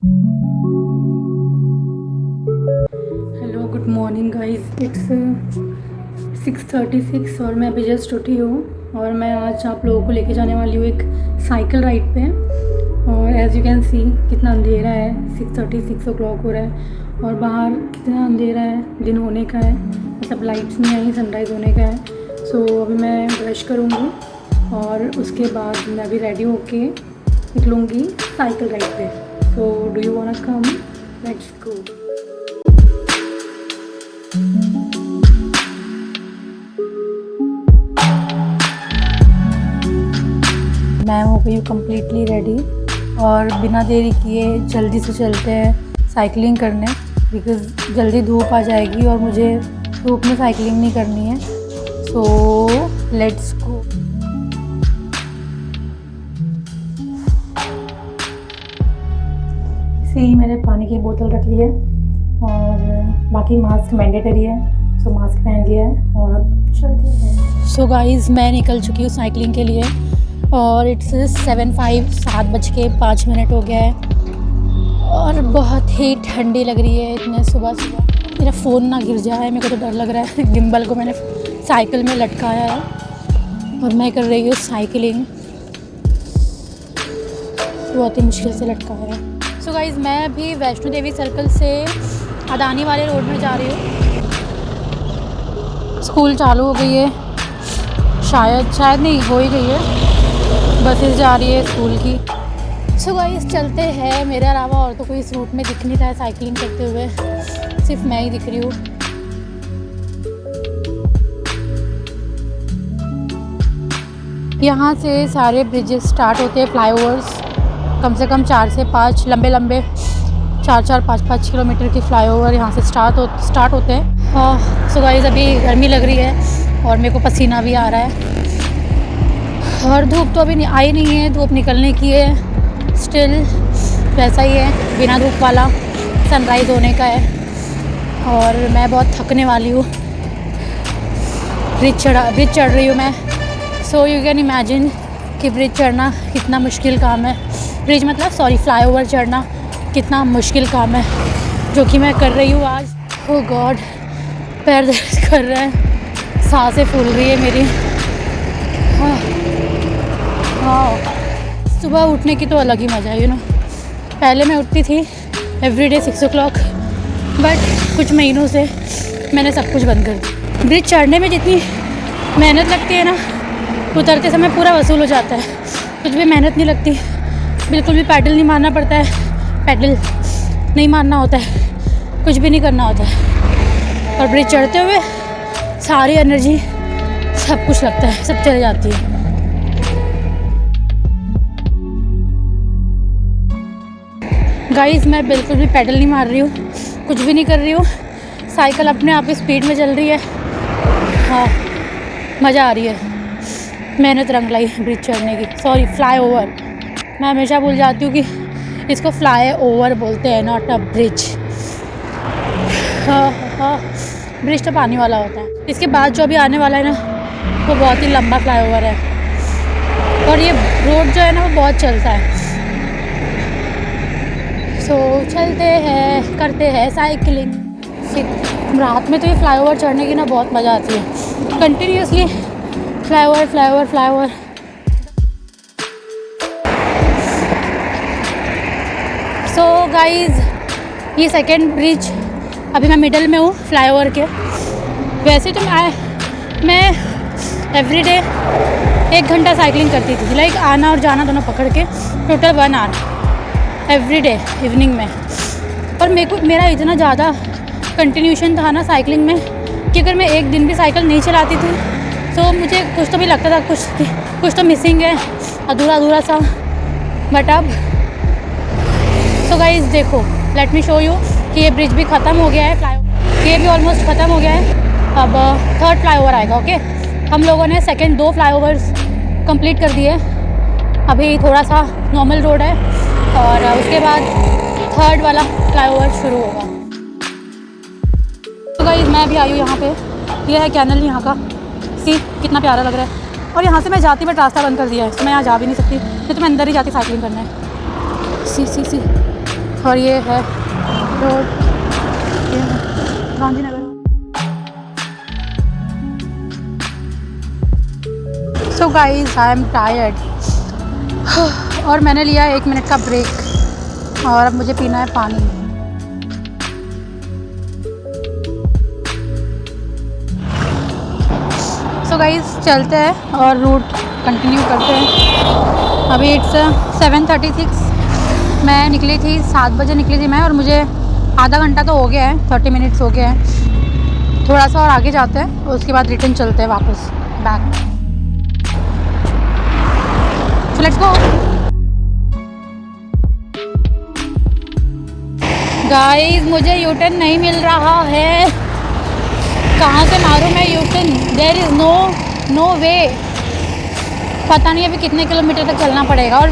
Hello, good morning guys. It's 6:36 और मैं अभी जस्ट उठी हूँ और मैं आज आप लोगों को लेके जाने वाली हूँ एक साइकिल राइड पे। और एज़ यू कैन सी कितना अंधेरा है, 6:36 o'clock हो रहा है और बाहर कितना अंधेरा है, दिन होने का है, मतलब लाइट्स नहीं आई, सनराइज़ होने का है। सो अभी मैं ब्रश करूँगी और उसके बाद मैं अभी रेडी होके निकलूँगी साइकिल राइड पे। So do you want come? Let's go. मैं हो गई हूँ कम्प्लीटली रेडी और बिना देरी किए जल्दी से चलते हैं साइकिलिंग करने, बिकॉज़ जल्दी धूप आ जाएगी और मुझे धूप में साइकिलिंग नहीं करनी है। So let's go. इसे ही मैंने पानी की बोतल रख ली है और बाकी मास्क मैंडेटरी है, सो मास्क पहन लिया है और अब चलते हैं। सो गाइज़, मैं निकल चुकी हूँ साइकिलिंग के लिए और इट्स 7:05 हो गया है और बहुत ही ठंडी लग रही है इतने सुबह सुबह। मेरा फ़ोन ना गिर जाए, मेरे को तो डर लग रहा है। गिम्बल को मैंने साइकिल में लटकाया है और मैं कर रही हूँ साइकिलिंग, बहुत ही मुश्किल से लटकाया है। सो गाइज़, मैं अभी वैष्णो देवी सर्कल से अदानी वाले रोड में जा रही हूँ। स्कूल चालू हो गई है, शायद नहीं, हो ही गई है। बसेस जा रही है स्कूल की। सो गाइस, चलते हैं। मेरे अलावा और तो कोई इस रूट में दिख नहीं रहा है साइकिलिंग करते हुए, सिर्फ मैं ही दिख रही हूँ। यहाँ से सारे ब्रिजेस स्टार्ट होते हैं, फ्लाईओवर्स कम से कम 4 से 5 लंबे 4-4, 5-5 किलोमीटर के फ्लाईओवर यहाँ से स्टार्ट होते हैं। सो गाइस, अभी गर्मी लग रही है और मेरे को पसीना भी आ रहा है और धूप तो अभी आई नहीं है, धूप निकलने की है, स्टिल वैसा ही है, बिना धूप वाला, सनराइज़ होने का है और मैं बहुत थकने वाली हूँ। ब्रिज चढ़ रही हूँ मैं। सो यू कैन इमेजिन कि ब्रिज चढ़ना कितना मुश्किल काम है। फ्लाईओवर चढ़ना कितना मुश्किल काम है, जो कि मैं कर रही हूँ आज। ओह गॉड, पैर दर्द कर रहे हैं, सांसें फूल रही है मेरी। हाँ, सुबह उठने की तो अलग ही मज़ा है, पहले मैं उठती थी एवरीडे 6 o'clock, बट कुछ महीनों से मैंने सब कुछ बंद कर दिया। ब्रिज चढ़ने में जितनी मेहनत लगती है ना, उतरते समय पूरा वसूल हो जाता है। कुछ भी मेहनत नहीं लगती, बिल्कुल भी पैडल नहीं मारना पड़ता है, पैडल नहीं मारना होता है, कुछ भी नहीं करना होता है। और ब्रिज चढ़ते हुए सारी एनर्जी, सब कुछ लगता है, सब चले जाती है। गाइस, मैं बिल्कुल भी पैडल नहीं मार रही हूँ, कुछ भी नहीं कर रही हूँ, साइकिल अपने आप ही स्पीड में चल रही है। हाँ, मज़ा आ रही है। मेहनत रंग लाई ब्रिज चढ़ने की। सॉरी, फ्लाईओवर, मैं हमेशा भूल जाती हूँ कि इसको फ्लाईओवर बोलते हैं, नॉट अ ब्रिज। हाँ, ब्रिज तो पानी वाला होता है। इसके बाद जो अभी आने वाला है ना, वो बहुत ही लंबा फ्लाईओवर है और ये रोड जो है ना, वो बहुत चलता है। तो चलते हैं, करते हैं साइकिलिंग। रात में तो ये फ्लाईओवर चढ़ने की ना बहुत मज़ा आती है, कंटिन्यूसली फ्लाईओवर। सो गाइज़, ये सेकेंड ब्रिज, अभी मैं मिडल में हूँ फ्लाईओवर के। वैसे तो मैं एवरीडे 1 घंटा साइकिलिंग करती थी, लाइक आना और जाना दोनों पकड़ के, टोटल 1 hour एवरीडे इवनिंग में। पर मेरा इतना ज़्यादा कंटिन्यूशन था ना साइकिलिंग में कि अगर मैं एक दिन भी साइकिल नहीं चलाती थी तो मुझे कुछ तो भी लगता था, कुछ तो मिसिंग है, अधूरा सा। बट अब सो गाइस, देखो, लेट मी शो यू कि ये ब्रिज भी ख़त्म हो गया है, ये भी ऑलमोस्ट ख़त्म हो गया है। अब 3rd फ्लाईओवर आएगा। ओके, हम लोगों ने सेकेंड 2 फ्लाईओवर्स कंप्लीट कर दिए, अभी थोड़ा सा नॉर्मल रोड है और उसके बाद 3rd वाला फ्लाईओवर शुरू होगा। तो गाइस, मैं भी आई हूँ यहाँ पे, ये है कैनल यहाँ का, सी कितना प्यारा लग रहा है। और यहाँ से मैं जाती बट रास्ता बंद कर दिया है, तो मैं यहाँ जा भी नहीं सकती, नहीं तो मैं अंदर ही जाती साइकिलिंग करना है। सी और ये है road, Gandhinagar. So guys I am tired और मैंने लिया 1 मिनट का ब्रेक और अब मुझे पीना है पानी। सो गाइज चलते हैं और रूट कंटिन्यू करते हैं। अभी इट्स 7:36। मैं निकली थी 7 बजे निकली थी मैं, और मुझे आधा घंटा तो हो गया है, 30 मिनट्स हो गए हैं। थोड़ा सा और आगे जाते हैं और उसके बाद रिटर्न चलते हैं वापस back. So let's go guys. मुझे यूटर्न नहीं मिल रहा है, कहाँ से मारूं मैं यूटर्न? देयर इज़ नो वे। पता नहीं अभी कितने किलोमीटर तक चलना पड़ेगा, और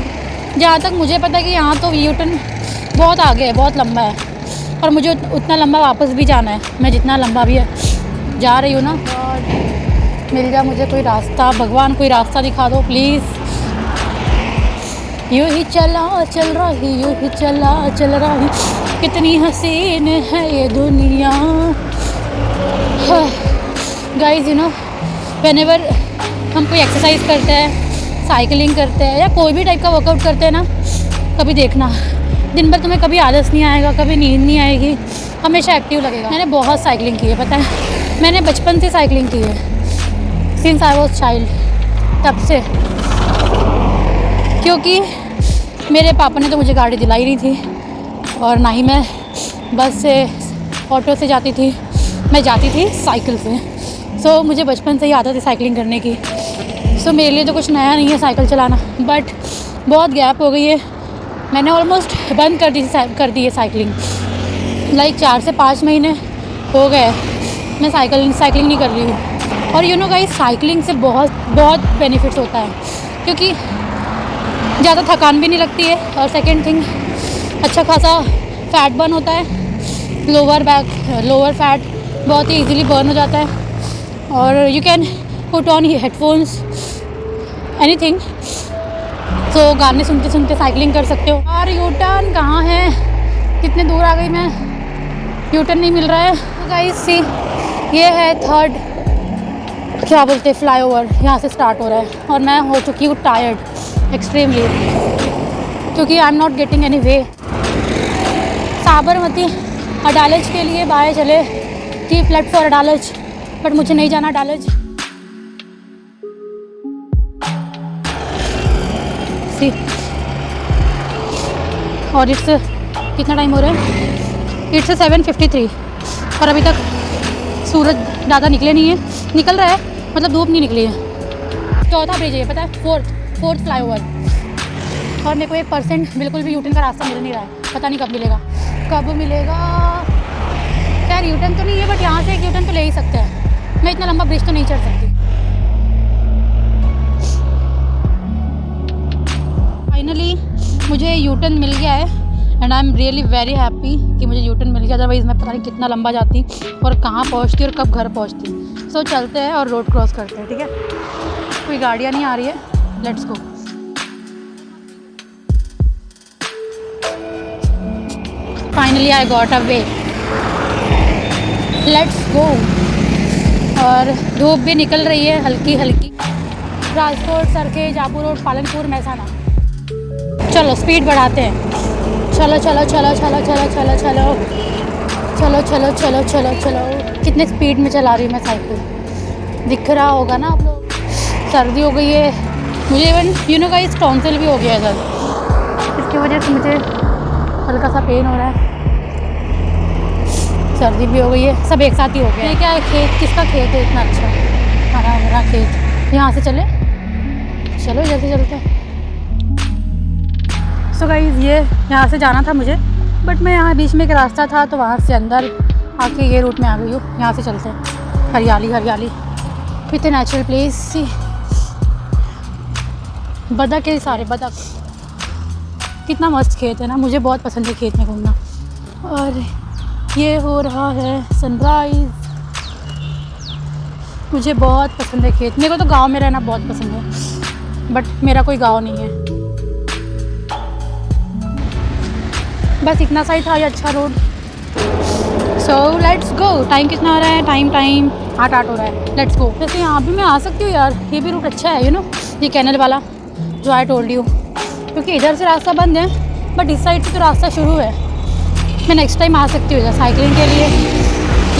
जहाँ तक मुझे पता है कि यहाँ तो यूटर्न बहुत आगे है, बहुत लंबा है, और मुझे उतना लंबा वापस भी जाना है। मैं जितना लंबा भी जा रही हूँ ना, और मिल जा मुझे कोई रास्ता, भगवान कोई रास्ता दिखा दो प्लीज़। यूँ ही चला चल रही, यूँ ही चला चल रही, कितनी हसीन है ये दुनिया। गाइस यू नो, व्हेनेवर हम कोई एक्सरसाइज करते हैं, साइकिलिंग करते हैं, या कोई भी टाइप का वर्कआउट करते हैं ना, कभी देखना दिन भर तुम्हें कभी आलस नहीं आएगा, कभी नींद नहीं आएगी, हमेशा एक्टिव लगेगा। मैंने बहुत साइकिलिंग की है, पता है, मैंने बचपन से साइकिलिंग की है, सिंस आई वॉज चाइल्ड, तब से। क्योंकि मेरे पापा ने तो मुझे गाड़ी दिलाई नहीं थी, और ना ही मैं बस से ऑटो से जाती थी, मैं जाती थी साइकिल से। सो मुझे बचपन से ही आदत है साइकिलिंग करने की। सो मेरे लिए तो कुछ नया नहीं है साइकिल चलाना, बट बहुत गैप हो गई है, मैंने ऑलमोस्ट बंद कर दी है साइकिलिंग। लाइक 4 से 5 महीने हो गए मैं साइकिलिंग नहीं कर रही हूँ। और यू नो गाइस, साइकिलिंग से बहुत बेनिफिट्स होता है, क्योंकि ज़्यादा थकान भी नहीं लगती है, और सेकेंड थिंग, अच्छा खासा फैट बर्न होता है, लोअर फैट बहुत ही इजीली बर्न हो जाता है, और you can put on headphones anything, तो गाने सुनते सुनते साइकिलिंग कर सकते हो। और यू टर्न कहाँ है, कितने दूर आ गई मैं, यू टर्न नहीं मिल रहा है। तो गाइस सी, ये है 3rd क्या बोलते हैं फ्लाईओवर, यहाँ से स्टार्ट हो रहा है, और मैं हो चुकी हूँ टायर्ड एक्सट्रीमली, क्योंकि I am not getting any way. Sabarmati Adalaj के लिए बाएं चले, keep left for Adalaj, but मुझे नहीं जाना अडालज। सी, और इट्स कितना टाइम हो रहा है, इट्स 7:53, और अभी तक सूरज ज़्यादा निकले नहीं है, निकल रहा है मतलब धूप नहीं निकली है। 4था ब्रिज है, पता है, 4th फ्लाईओवर, और मेरे को 1% बिल्कुल भी यूटर्न का रास्ता मिल नहीं रहा है, पता नहीं कब मिलेगा। यार यूटर्न तो नहीं है, बट यहाँ से एक यूटर्न तो ले ही सकते हैं, मैं इतना लंबा ब्रिज तो नहीं चढ़ सकती। फाइनली मुझे यूटर्न मिल गया है, and I am really very happy कि मुझे यूटर्न मिल गया, अदरवाइज़ मैं पता नहीं कितना लंबा जाती और कहाँ पहुँचती और कब घर पहुँचती। सो चलते हैं और रोड क्रॉस करते हैं, ठीक है। कोई गाड़ियाँ नहीं आ रही है, let's go. Finally I got a way, let's go. और धूप भी निकल रही है हल्की हल्की। राजकोट, सरखेज, जापुर रोड, पालनपुर, महसाना। चलो स्पीड बढ़ाते हैं, चलो चलो चलो चलो चलो चलो चलो चलो चलो चलो चलो चलो। कितने स्पीड में चला रही हूँ मैं साइकिल, दिख रहा होगा ना आप लोग। सर्दी हो गई है मुझे, even you know guys tonsil भी हो गया है सर, इसकी वजह से मुझे हल्का सा पेन हो रहा है, सर्दी भी हो गई है, सब एक साथ ही हो गया है। क्या खेत, किसका खेत है इतना अच्छा हरा भरा खेत। यहाँ से चले, चलो जल्दी चलते हैं। सो गाइस ये यहाँ से जाना था मुझे, बट मैं यहाँ बीच में एक रास्ता था तो वहाँ से अंदर आके ये रूट में आ गई हूँ। यहाँ से चलते हैं, हरियाली हरियाली विथ ए नेचुरल प्लेस। बदक है सारे, बदक, कितना मस्त खेत है ना, मुझे बहुत पसंद है खेत में घूमना। और ये हो रहा है सनराइज़, मुझे बहुत पसंद है खेत। मेरे को तो गांव में रहना बहुत पसंद है, बट मेरा कोई गांव नहीं है। बस इतना सा ही था ये अच्छा road. So let's go. Time कितना हो रहा है? टाइम 8 हो रहा है। Let's go. वैसे यहाँ भी मैं आ सकती हूँ यार, ये भी रूट अच्छा है ये कैनल वाला जो आई टोल्ड यू, क्योंकि इधर से रास्ता बंद है बट इस साइड से तो रास्ता शुरू है। मैं नेक्स्ट टाइम आ सकती हूँ इधर साइकिलिंग के लिए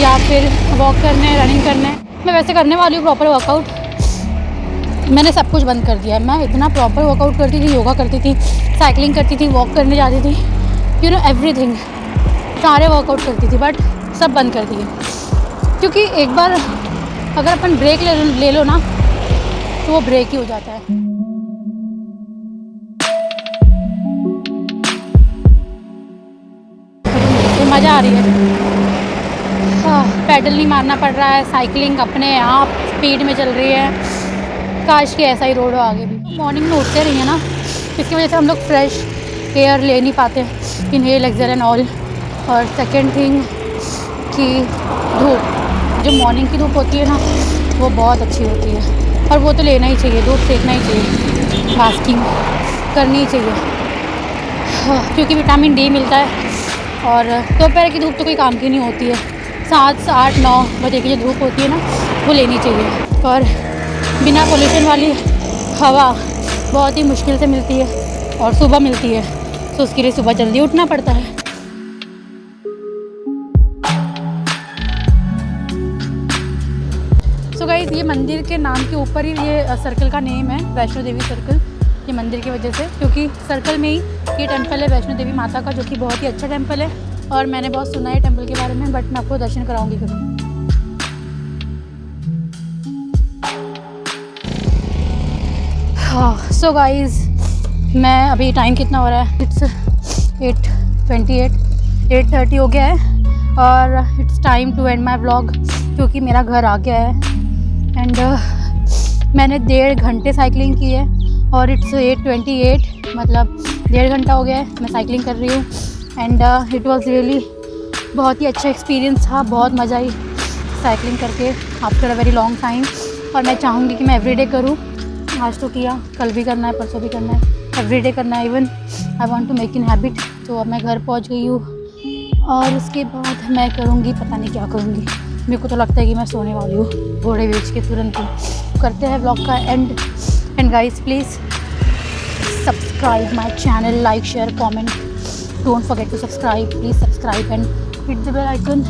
या फिर वॉक करने, रनिंग करने। मैं वैसे करने वाली हूँ प्रॉपर वर्कआउट। मैंने सब कुछ बंद कर दिया है। मैं इतना प्रॉपर वर्कआउट करती थी, योगा करती थी, साइकिलिंग करती थी, वॉक करने जाती थी, एवरीथिंग, सारे वर्कआउट करती थी, बट सब बंद कर दिए। क्योंकि एक बार अगर अपन ब्रेक ले लो ना तो वो ब्रेक ही हो जाता है। तो मज़ा आ रही है। पैडल नहीं मारना पड़ रहा है, साइकिलिंग अपने आप स्पीड में चल रही है। काश कि ऐसा ही रोड हो आगे भी। मॉर्निंग में उठते रही है ना, इसकी वजह से हम लोग फ्रेश एयर ले नहीं पाते, इनहेल एक्सेल एंड ऑल। और सेकेंड थिंग कि धूप, जो मॉर्निंग की धूप होती है ना वो बहुत अच्छी होती है, और वो तो लेना ही चाहिए, धूप सेकना ही चाहिए, मास्किंग करनी ही चाहिए। क्योंकि विटामिन डी मिलता है। और दोपहर की धूप तो कोई काम की नहीं होती है। 7, 8, 9 बजे की जो धूप होती है ना वो लेनी चाहिए। और बिना पोल्यूशन वाली हवा बहुत ही मुश्किल से मिलती है और सुबह मिलती है, तो उसके लिए सुबह जल्दी उठना पड़ता है। सो गाइस, ये मंदिर के नाम के ऊपर ही ये सर्कल का नेम है, वैष्णो देवी सर्कल, ये मंदिर की वजह से, क्योंकि सर्कल में ही ये टेंपल है वैष्णो देवी माता का, जो कि बहुत ही अच्छा टेंपल है। और मैंने बहुत सुना है टेंपल के बारे में, बट मैं आपको दर्शन कराऊंगी कभी। हाँ, सो गाइस, मैं अभी टाइम कितना हो रहा है? इट्स 8:28, 8:30 हो गया है और it's time to end my vlog, क्योंकि मेरा घर आ गया है। एंड मैंने 1.5 घंटे साइकिलिंग की है और इट्स 8:28, मतलब 1.5 घंटा हो गया है मैं साइकिलिंग कर रही हूँ। एंड इट वाज रियली बहुत ही अच्छा एक्सपीरियंस था, बहुत मज़ा आई साइकिलिंग करके after a very long time. और मैं चाहूँगी कि मैं एवरीडे करूँ। आज तो किया, कल भी करना है, परसों भी करना है, एवरीडे करना है। Even I want to make in habit. तो अब मैं घर पहुँच गई हूँ और उसके बाद मैं करूँगी, पता नहीं क्या करूँगी। मेरे को तो लगता है कि मैं सोने वाली हूँ घोड़े बेच के तुरंत ही। करते हैं व्लॉग का and. And guys, please subscribe my channel, like, share, comment. Don't forget to subscribe. Please subscribe and hit the bell icon.